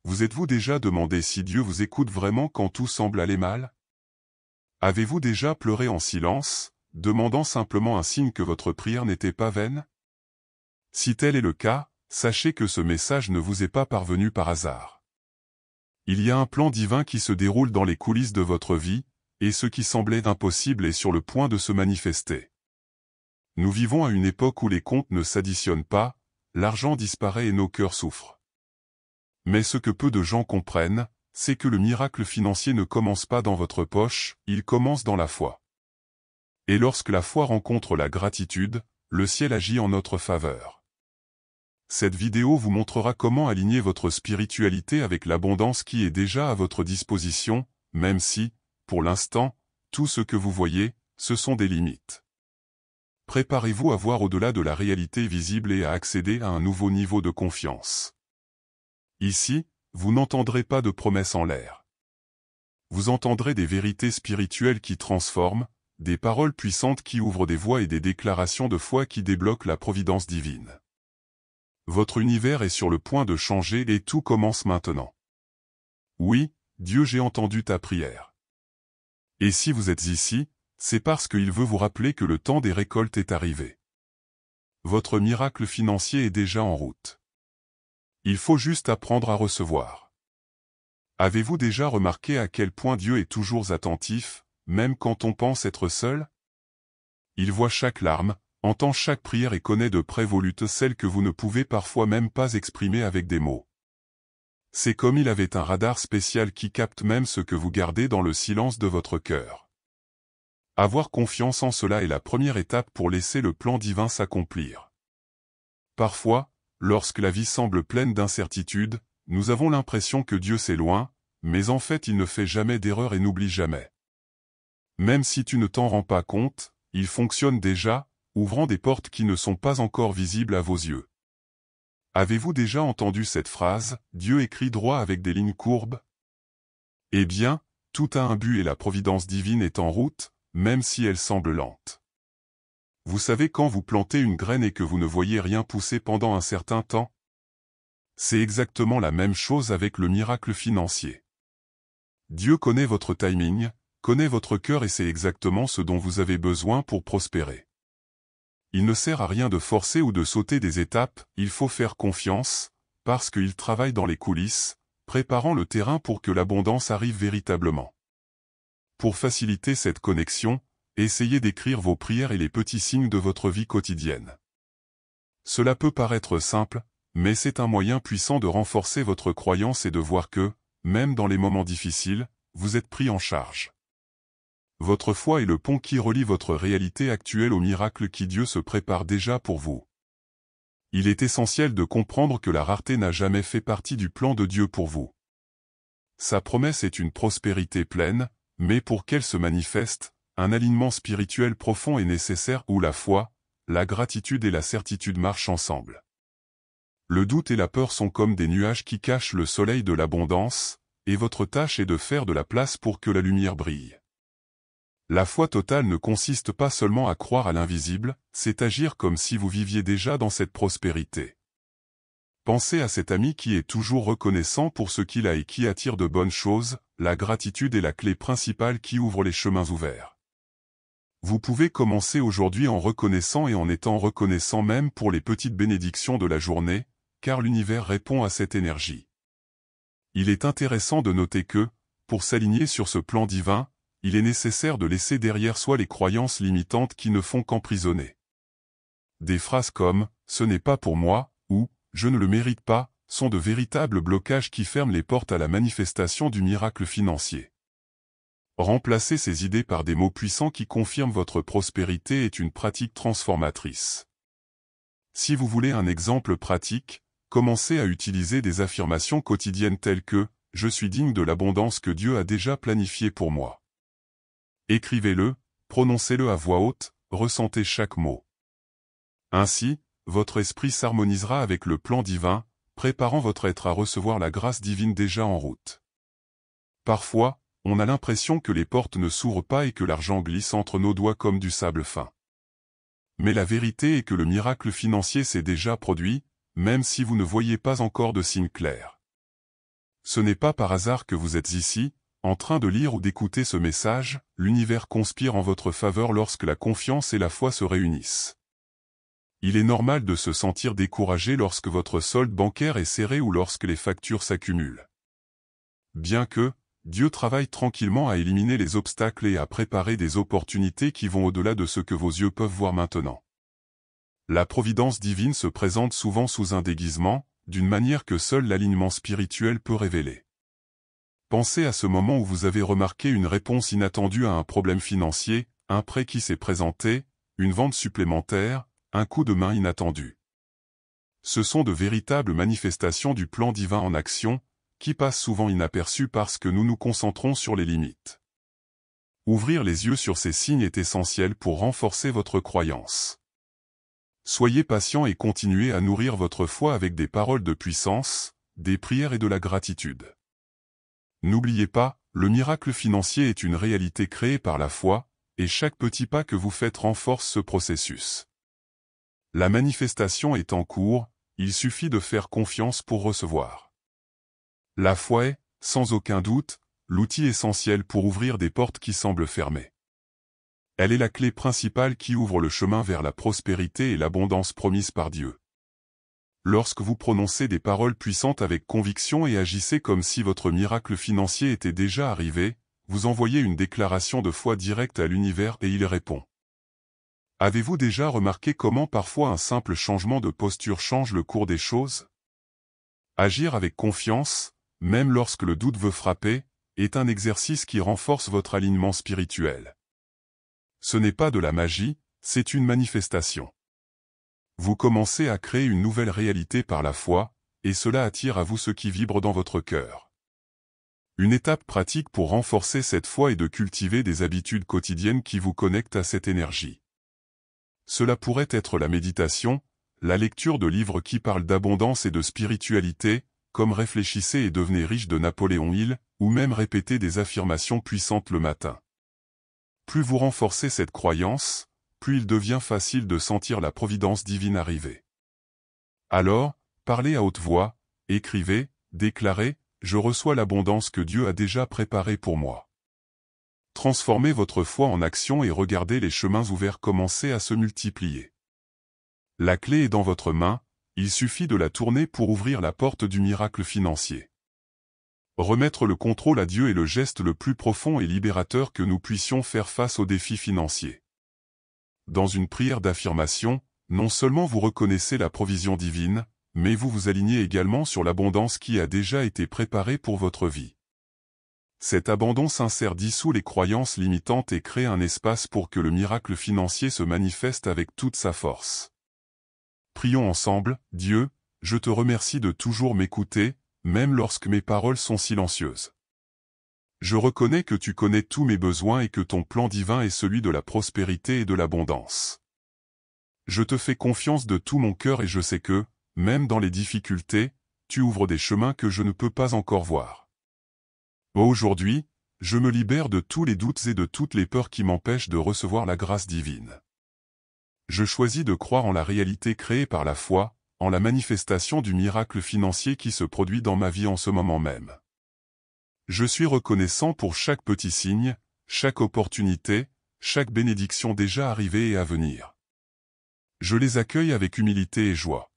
Vous êtes-vous déjà demandé si Dieu vous écoute vraiment quand tout semble aller mal? Avez-vous déjà pleuré en silence, demandant simplement un signe que votre prière n'était pas vaine? Si tel est le cas, sachez que ce message ne vous est pas parvenu par hasard. Il y a un plan divin qui se déroule dans les coulisses de votre vie, et ce qui semblait impossible est sur le point de se manifester. Nous vivons à une époque où les comptes ne s'additionnent pas, l'argent disparaît et nos cœurs souffrent. Mais ce que peu de gens comprennent, c'est que le miracle financier ne commence pas dans votre poche, il commence dans la foi. Et lorsque la foi rencontre la gratitude, le ciel agit en notre faveur. Cette vidéo vous montrera comment aligner votre spiritualité avec l'abondance qui est déjà à votre disposition, même si, pour l'instant, tout ce que vous voyez, ce sont des limites. Préparez-vous à voir au-delà de la réalité visible et à accéder à un nouveau niveau de confiance. Ici, vous n'entendrez pas de promesses en l'air. Vous entendrez des vérités spirituelles qui transforment, des paroles puissantes qui ouvrent des voies et des déclarations de foi qui débloquent la providence divine. Votre univers est sur le point de changer et tout commence maintenant. Oui, Dieu, j'ai entendu ta prière. Et si vous êtes ici, c'est parce qu'il veut vous rappeler que le temps des récoltes est arrivé. Votre miracle financier est déjà en route. Il faut juste apprendre à recevoir. Avez-vous déjà remarqué à quel point Dieu est toujours attentif, même quand on pense être seul? Il voit chaque larme, entend chaque prière et connaît de près vos luttes, celles que vous ne pouvez parfois même pas exprimer avec des mots. C'est comme il avait un radar spécial qui capte même ce que vous gardez dans le silence de votre cœur. Avoir confiance en cela est la première étape pour laisser le plan divin s'accomplir. Parfois, lorsque la vie semble pleine d'incertitudes, nous avons l'impression que Dieu c'est loin, mais en fait il ne fait jamais d'erreur et n'oublie jamais. Même si tu ne t'en rends pas compte, il fonctionne déjà, ouvrant des portes qui ne sont pas encore visibles à vos yeux. Avez-vous déjà entendu cette phrase, « Dieu écrit droit avec des lignes courbes » ? Eh bien, tout a un but et la providence divine est en route, même si elle semble lente. Vous savez quand vous plantez une graine et que vous ne voyez rien pousser pendant un certain temps? C'est exactement la même chose avec le miracle financier. Dieu connaît votre timing, connaît votre cœur et c'est exactement ce dont vous avez besoin pour prospérer. Il ne sert à rien de forcer ou de sauter des étapes, il faut faire confiance, parce qu'il travaille dans les coulisses, préparant le terrain pour que l'abondance arrive véritablement. Pour faciliter cette connexion, essayez d'écrire vos prières et les petits signes de votre vie quotidienne. Cela peut paraître simple, mais c'est un moyen puissant de renforcer votre croyance et de voir que, même dans les moments difficiles, vous êtes pris en charge. Votre foi est le pont qui relie votre réalité actuelle au miracle qui Dieu se prépare déjà pour vous. Il est essentiel de comprendre que la rareté n'a jamais fait partie du plan de Dieu pour vous. Sa promesse est une prospérité pleine, mais pour qu'elle se manifeste, un alignement spirituel profond est nécessaire où la foi, la gratitude et la certitude marchent ensemble. Le doute et la peur sont comme des nuages qui cachent le soleil de l'abondance, et votre tâche est de faire de la place pour que la lumière brille. La foi totale ne consiste pas seulement à croire à l'invisible, c'est agir comme si vous viviez déjà dans cette prospérité. Pensez à cet ami qui est toujours reconnaissant pour ce qu'il a et qui attire de bonnes choses, la gratitude est la clé principale qui ouvre les chemins ouverts. Vous pouvez commencer aujourd'hui en reconnaissant et en étant reconnaissant même pour les petites bénédictions de la journée, car l'univers répond à cette énergie. Il est intéressant de noter que, pour s'aligner sur ce plan divin, il est nécessaire de laisser derrière soi les croyances limitantes qui ne font qu'emprisonner. Des phrases comme « ce n'est pas pour moi » ou « je ne le mérite pas » sont de véritables blocages qui ferment les portes à la manifestation du miracle financier. Remplacer ces idées par des mots puissants qui confirment votre prospérité est une pratique transformatrice. Si vous voulez un exemple pratique, commencez à utiliser des affirmations quotidiennes telles que « je suis digne de l'abondance que Dieu a déjà planifiée pour moi ». Écrivez-le, prononcez-le à voix haute, ressentez chaque mot. Ainsi, votre esprit s'harmonisera avec le plan divin, préparant votre être à recevoir la grâce divine déjà en route. Parfois, on a l'impression que les portes ne s'ouvrent pas et que l'argent glisse entre nos doigts comme du sable fin. Mais la vérité est que le miracle financier s'est déjà produit, même si vous ne voyez pas encore de signes clairs. Ce n'est pas par hasard que vous êtes ici, en train de lire ou d'écouter ce message, l'univers conspire en votre faveur lorsque la confiance et la foi se réunissent. Il est normal de se sentir découragé lorsque votre solde bancaire est serré ou lorsque les factures s'accumulent. Bien que, Dieu travaille tranquillement à éliminer les obstacles et à préparer des opportunités qui vont au-delà de ce que vos yeux peuvent voir maintenant. La providence divine se présente souvent sous un déguisement, d'une manière que seul l'alignement spirituel peut révéler. Pensez à ce moment où vous avez remarqué une réponse inattendue à un problème financier, un prêt qui s'est présenté, une vente supplémentaire, un coup de main inattendu. Ce sont de véritables manifestations du plan divin en action, qui passent souvent inaperçues parce que nous nous concentrons sur les limites. Ouvrir les yeux sur ces signes est essentiel pour renforcer votre croyance. Soyez patient et continuez à nourrir votre foi avec des paroles de puissance, des prières et de la gratitude. N'oubliez pas, le miracle financier est une réalité créée par la foi, et chaque petit pas que vous faites renforce ce processus. La manifestation est en cours, il suffit de faire confiance pour recevoir. La foi est, sans aucun doute, l'outil essentiel pour ouvrir des portes qui semblent fermées. Elle est la clé principale qui ouvre le chemin vers la prospérité et l'abondance promise par Dieu. Lorsque vous prononcez des paroles puissantes avec conviction et agissez comme si votre miracle financier était déjà arrivé, vous envoyez une déclaration de foi directe à l'univers et il répond. Avez-vous déjà remarqué comment parfois un simple changement de posture change le cours des choses? Agir avec confiance, même lorsque le doute veut frapper, est un exercice qui renforce votre alignement spirituel. Ce n'est pas de la magie, c'est une manifestation. Vous commencez à créer une nouvelle réalité par la foi, et cela attire à vous ce qui vibre dans votre cœur. Une étape pratique pour renforcer cette foi est de cultiver des habitudes quotidiennes qui vous connectent à cette énergie. Cela pourrait être la méditation, la lecture de livres qui parlent d'abondance et de spiritualité, comme Réfléchissez et devenez riche de Napoléon Hill, ou même répéter des affirmations puissantes le matin. Plus vous renforcez cette croyance, plus il devient facile de sentir la providence divine arriver. Alors, parlez à haute voix, écrivez, déclarez, je reçois l'abondance que Dieu a déjà préparée pour moi. Transformez votre foi en action et regardez les chemins ouverts commencer à se multiplier. La clé est dans votre main, il suffit de la tourner pour ouvrir la porte du miracle financier. Remettre le contrôle à Dieu est le geste le plus profond et libérateur que nous puissions faire face aux défis financiers. Dans une prière d'affirmation, non seulement vous reconnaissez la provision divine, mais vous vous alignez également sur l'abondance qui a déjà été préparée pour votre vie. Cet abandon sincère dissout les croyances limitantes et crée un espace pour que le miracle financier se manifeste avec toute sa force. Prions ensemble, Dieu, je te remercie de toujours m'écouter, même lorsque mes paroles sont silencieuses. Je reconnais que tu connais tous mes besoins et que ton plan divin est celui de la prospérité et de l'abondance. Je te fais confiance de tout mon cœur et je sais que, même dans les difficultés, tu ouvres des chemins que je ne peux pas encore voir. Aujourd'hui, je me libère de tous les doutes et de toutes les peurs qui m'empêchent de recevoir la grâce divine. Je choisis de croire en la réalité créée par la foi, en la manifestation du miracle financier qui se produit dans ma vie en ce moment même. Je suis reconnaissant pour chaque petit signe, chaque opportunité, chaque bénédiction déjà arrivée et à venir. Je les accueille avec humilité et joie.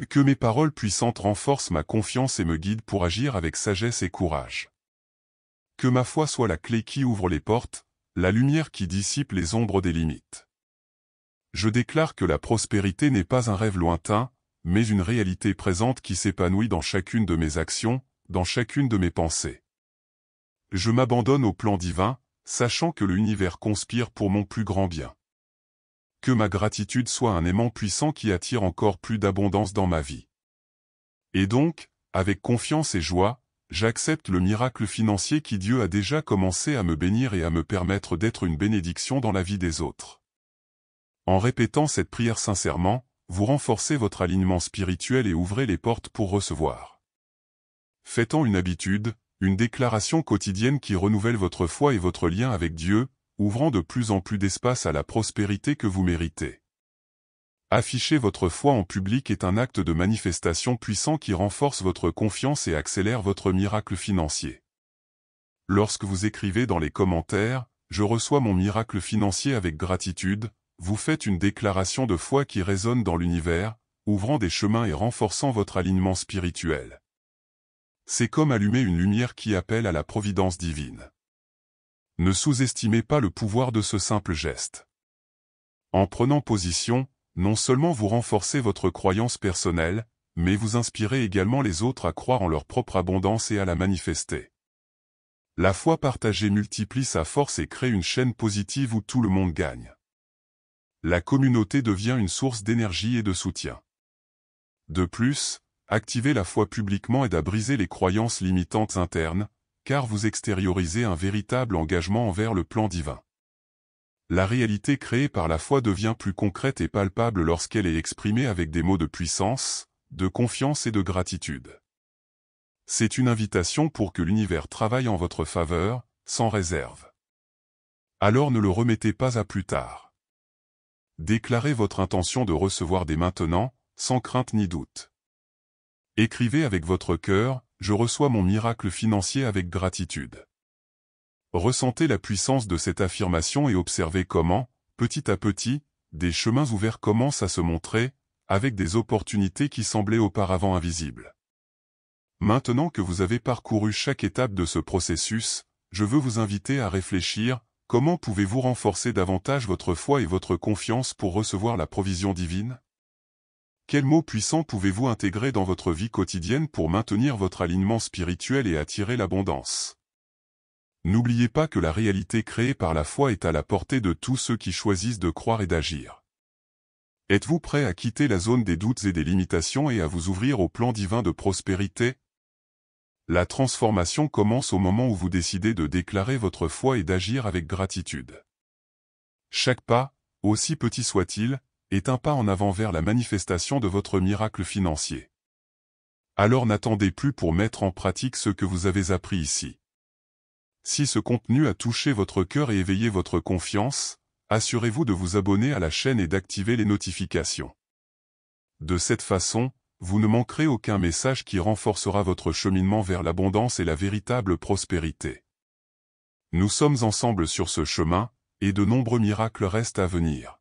Que mes paroles puissantes renforcent ma confiance et me guident pour agir avec sagesse et courage. Que ma foi soit la clé qui ouvre les portes, la lumière qui dissipe les ombres des limites. Je déclare que la prospérité n'est pas un rêve lointain, mais une réalité présente qui s'épanouit dans chacune de mes actions, dans chacune de mes pensées. Je m'abandonne au plan divin, sachant que l'univers conspire pour mon plus grand bien. Que ma gratitude soit un aimant puissant qui attire encore plus d'abondance dans ma vie. Et donc, avec confiance et joie, j'accepte le miracle financier qui Dieu a déjà commencé à me bénir et à me permettre d'être une bénédiction dans la vie des autres. En répétant cette prière sincèrement, vous renforcez votre alignement spirituel et ouvrez les portes pour recevoir. Faites-en une habitude, une déclaration quotidienne qui renouvelle votre foi et votre lien avec Dieu, ouvrant de plus en plus d'espace à la prospérité que vous méritez. Afficher votre foi en public est un acte de manifestation puissant qui renforce votre confiance et accélère votre miracle financier. Lorsque vous écrivez dans les commentaires « Je reçois mon miracle financier avec gratitude », vous faites une déclaration de foi qui résonne dans l'univers, ouvrant des chemins et renforçant votre alignement spirituel. C'est comme allumer une lumière qui appelle à la providence divine. Ne sous-estimez pas le pouvoir de ce simple geste. En prenant position, non seulement vous renforcez votre croyance personnelle, mais vous inspirez également les autres à croire en leur propre abondance et à la manifester. La foi partagée multiplie sa force et crée une chaîne positive où tout le monde gagne. La communauté devient une source d'énergie et de soutien. De plus, activer la foi publiquement aide à briser les croyances limitantes internes, car vous extériorisez un véritable engagement envers le plan divin. La réalité créée par la foi devient plus concrète et palpable lorsqu'elle est exprimée avec des mots de puissance, de confiance et de gratitude. C'est une invitation pour que l'univers travaille en votre faveur, sans réserve. Alors ne le remettez pas à plus tard. Déclarez votre intention de recevoir dès maintenant, sans crainte ni doute. Écrivez avec votre cœur, « Je reçois mon miracle financier avec gratitude ». Ressentez la puissance de cette affirmation et observez comment, petit à petit, des chemins ouverts commencent à se montrer, avec des opportunités qui semblaient auparavant invisibles. Maintenant que vous avez parcouru chaque étape de ce processus, je veux vous inviter à réfléchir, comment pouvez-vous renforcer davantage votre foi et votre confiance pour recevoir la provision divine? Quels mots puissants pouvez-vous intégrer dans votre vie quotidienne pour maintenir votre alignement spirituel et attirer l'abondance? N'oubliez pas que la réalité créée par la foi est à la portée de tous ceux qui choisissent de croire et d'agir. Êtes-vous prêt à quitter la zone des doutes et des limitations et à vous ouvrir au plan divin de prospérité? La transformation commence au moment où vous décidez de déclarer votre foi et d'agir avec gratitude. Chaque pas, aussi petit soit-il, est un pas en avant vers la manifestation de votre miracle financier. Alors n'attendez plus pour mettre en pratique ce que vous avez appris ici. Si ce contenu a touché votre cœur et éveillé votre confiance, assurez-vous de vous abonner à la chaîne et d'activer les notifications. De cette façon, vous ne manquerez aucun message qui renforcera votre cheminement vers l'abondance et la véritable prospérité. Nous sommes ensemble sur ce chemin, et de nombreux miracles restent à venir.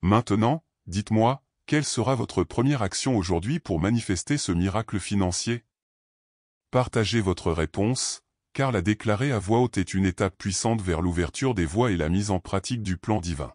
Maintenant, dites-moi, quelle sera votre première action aujourd'hui pour manifester ce miracle financier? Partagez votre réponse, car la déclarer à voix haute est une étape puissante vers l'ouverture des voies et la mise en pratique du plan divin.